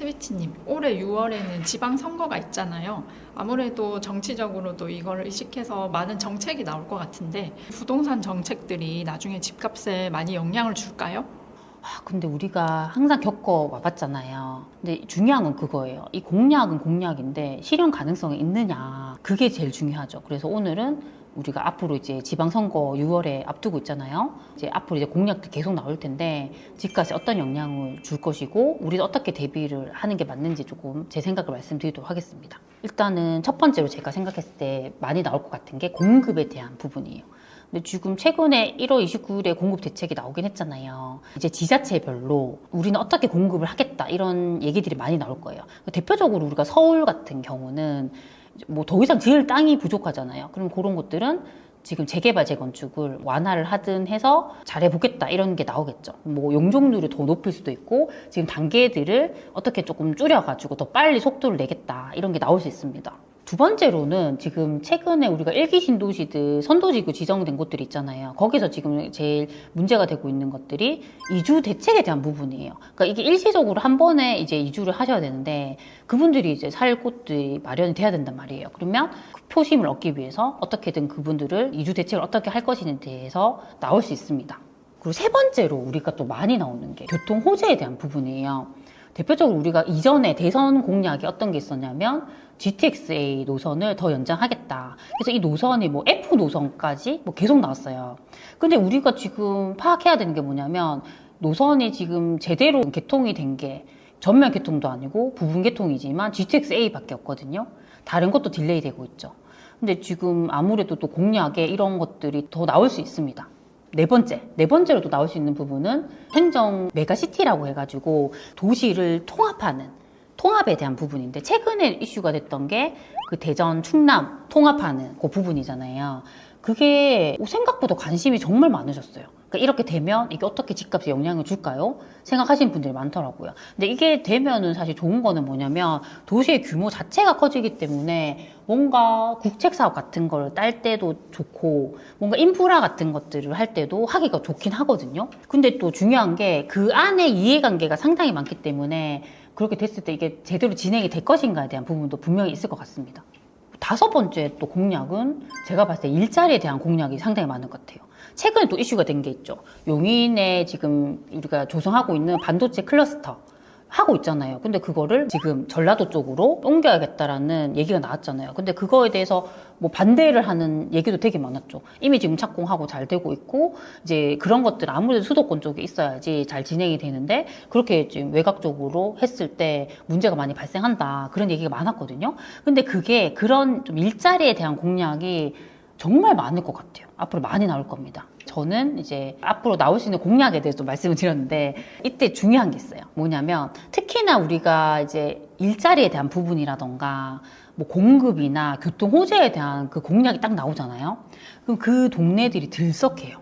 스위치님, 올해 6월에는 지방선거가 있잖아요. 아무래도 정치적으로도 이걸 의식해서 많은 정책이 나올 것 같은데 부동산 정책들이 나중에 집값에 많이 영향을 줄까요? 근데 우리가 항상 겪어 와봤잖아요. 근데 중요한 건 그거예요. 이 공약은 공약인데 실현 가능성이 있느냐. 그게 제일 중요하죠. 그래서 오늘은 우리가 앞으로 이제 지방선거 6월에 앞두고 있잖아요. 이제 앞으로 이제 공약들 계속 나올 텐데 집값에 어떤 영향을 줄 것이고 우리는 어떻게 대비를 하는 게 맞는지 조금 제 생각을 말씀드리도록 하겠습니다. 일단은 첫 번째로 제가 생각했을 때 많이 나올 것 같은 게 공급에 대한 부분이에요. 근데 지금 최근에 1월 29일에 공급 대책이 나오긴 했잖아요. 이제 지자체별로 우리는 어떻게 공급을 하겠다 이런 얘기들이 많이 나올 거예요. 대표적으로 우리가 서울 같은 경우는 뭐 더 이상 지을 땅이 부족하잖아요. 그럼 그런 것들은 지금 재개발 재건축을 완화를 하든 해서 잘해보겠다 이런 게 나오겠죠. 뭐 용적률을 더 높일 수도 있고 지금 단계들을 어떻게 조금 줄여가지고 더 빨리 속도를 내겠다 이런 게 나올 수 있습니다. 두 번째로는 지금 최근에 우리가 일기 신도시들 선도지구 지정된 곳들이 있잖아요. 거기서 지금 제일 문제가 되고 있는 것들이 이주 대책에 대한 부분이에요. 그러니까 이게 일시적으로 한 번에 이제 이주를 하셔야 되는데 그분들이 이제 살 곳들이 마련이 돼야 된단 말이에요. 그러면 그 표심을 얻기 위해서 어떻게든 그분들을 이주 대책을 어떻게 할 것인지에 대해서 나올 수 있습니다. 그리고 세 번째로 우리가 또 많이 나오는 게 교통 호재에 대한 부분이에요. 대표적으로 우리가 이전에 대선 공약이 어떤 게 있었냐면 GTX-A 노선을 더 연장하겠다. 그래서 이 노선이 뭐 F 노선까지 뭐 계속 나왔어요. 근데 우리가 지금 파악해야 되는 게 뭐냐면 노선이 지금 제대로 개통이 된 게 전면 개통도 아니고 부분 개통이지만 GTX-A밖에 없거든요. 다른 것도 딜레이 되고 있죠. 근데 지금 아무래도 또 공약에 이런 것들이 더 나올 수 있습니다. 네 번째로 또 나올 수 있는 부분은 행정 메가시티라고 해가지고 도시를 통합에 대한 부분인데 최근에 이슈가 됐던 게 그 대전, 충남 통합하는 그 부분이잖아요. 그게 생각보다 관심이 정말 많으셨어요. 그러니까 이렇게 되면 이게 어떻게 집값에 영향을 줄까요? 생각하시는 분들이 많더라고요. 근데 이게 되면은 사실 좋은 거는 뭐냐면 도시의 규모 자체가 커지기 때문에 뭔가 국책사업 같은 걸 딸 때도 좋고 뭔가 인프라 같은 것들을 할 때도 하기가 좋긴 하거든요. 근데 또 중요한 게 그 안에 이해관계가 상당히 많기 때문에 그렇게 됐을 때 이게 제대로 진행이 될 것인가에 대한 부분도 분명히 있을 것 같습니다. 다섯 번째 또 공약은 제가 봤을 때 일자리에 대한 공약이 상당히 많은 것 같아요. 최근에 또 이슈가 된 게 있죠. 용인에 지금 우리가 조성하고 있는 반도체 클러스터 하고 있잖아요. 근데 그거를 지금 전라도 쪽으로 옮겨야겠다라는 얘기가 나왔잖아요. 근데 그거에 대해서 뭐 반대를 하는 얘기도 되게 많았죠. 이미 지금 착공하고 잘 되고 있고 이제 그런 것들 아무래도 수도권 쪽에 있어야지 잘 진행이 되는데 그렇게 지금 외곽 쪽으로 했을 때 문제가 많이 발생한다. 그런 얘기가 많았거든요. 근데 그게 그런 좀 일자리에 대한 공약이 정말 많을 것 같아요. 앞으로 많이 나올 겁니다. 저는 이제 앞으로 나올 수 있는 공약에 대해서 말씀을 드렸는데 이때 중요한 게 있어요. 뭐냐면 특히나 우리가 이제 일자리에 대한 부분이라던가 뭐 공급이나 교통 호재에 대한 그 공약이 딱 나오잖아요. 그럼 그 동네들이 들썩해요.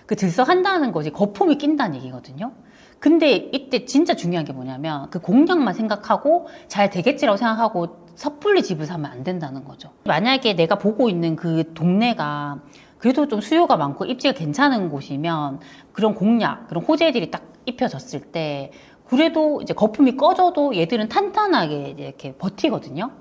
그 들썩한다는 것이 거품이 낀다는 얘기거든요. 근데 이때 진짜 중요한 게 뭐냐면 그 공약만 생각하고 잘 되겠지라고 생각하고 섣불리 집을 사면 안 된다는 거죠. 만약에 내가 보고 있는 그 동네가 그래도 좀 수요가 많고 입지가 괜찮은 곳이면 그런 공약, 그런 호재들이 딱 입혀졌을 때 그래도 이제 거품이 꺼져도 얘들은 탄탄하게 이렇게 버티거든요.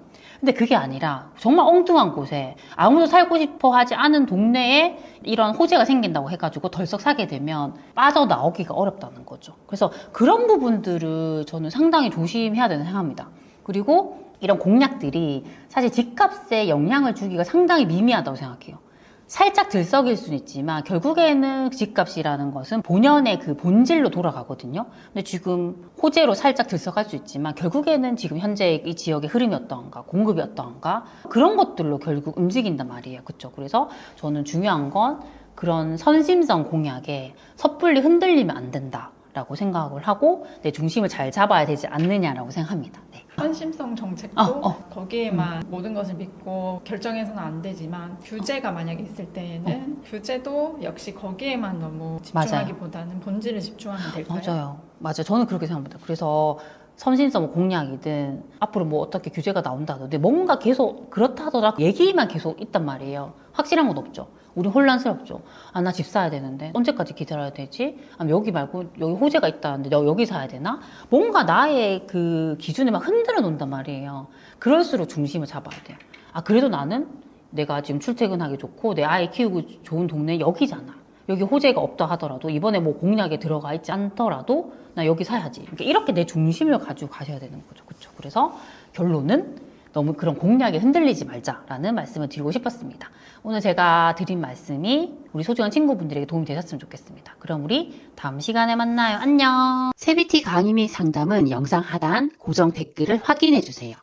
근데 그게 아니라 정말 엉뚱한 곳에 아무도 살고 싶어 하지 않은 동네에 이런 호재가 생긴다고 해가지고 덜썩 사게 되면 빠져나오기가 어렵다는 거죠. 그래서 그런 부분들을 저는 상당히 조심해야 되는 생각입니다. 그리고 이런 공약들이 사실 집값에 영향을 주기가 상당히 미미하다고 생각해요. 살짝 들썩일 수는 있지만 결국에는 집값이라는 것은 본연의 그 본질로 돌아가거든요. 근데 지금 호재로 살짝 들썩할 수 있지만 결국에는 지금 현재 이 지역의 흐름이 어떠한가, 공급이 어떠한가 그런 것들로 결국 움직인단 말이에요. 그렇죠? 그래서 저는 중요한 건 그런 선심성 공약에 섣불리 흔들리면 안 된다라고 생각을 하고 내 중심을 잘 잡아야 되지 않느냐라고 생각합니다. 네. 헌심성 정책도 거기에만 모든 것을 믿고 결정해서는 안 되지만 규제가 만약에 있을 때에는 규제도 역시 거기에만 너무 집중하기보다는 본질을 집중하면 될까요? 맞아요. 저는 그렇게 생각합니다. 그래서 선신성 뭐 공약이든 앞으로 뭐 어떻게 규제가 나온다든지 뭔가 계속 그렇다 하더라도 얘기만 계속 있단 말이에요. 확실한 건 없죠. 우리 혼란스럽죠. 아, 나 집 사야 되는데 언제까지 기다려야 되지? 아, 여기 말고 여기 호재가 있다는데 여기 사야 되나? 뭔가 나의 그 기준을 막 흔들어 놓는단 말이에요. 그럴수록 중심을 잡아야 돼요. 아, 그래도 나는 내가 지금 출퇴근하기 좋고 내 아이 키우기 좋은 동네 여기잖아. 여기 호재가 없다 하더라도 이번에 뭐 공약에 들어가 있지 않더라도 나 여기 사야지. 그러니까 이렇게 내 중심을 가지고 가셔야 되는 거죠. 그렇죠? 그래서 결론은 너무 그런 공약에 흔들리지 말자라는 말씀을 드리고 싶었습니다. 오늘 제가 드린 말씀이 우리 소중한 친구분들에게 도움이 되셨으면 좋겠습니다. 그럼 우리 다음 시간에 만나요. 안녕. 세비티 강의 및 상담은 영상 하단 고정 댓글을 확인해 주세요.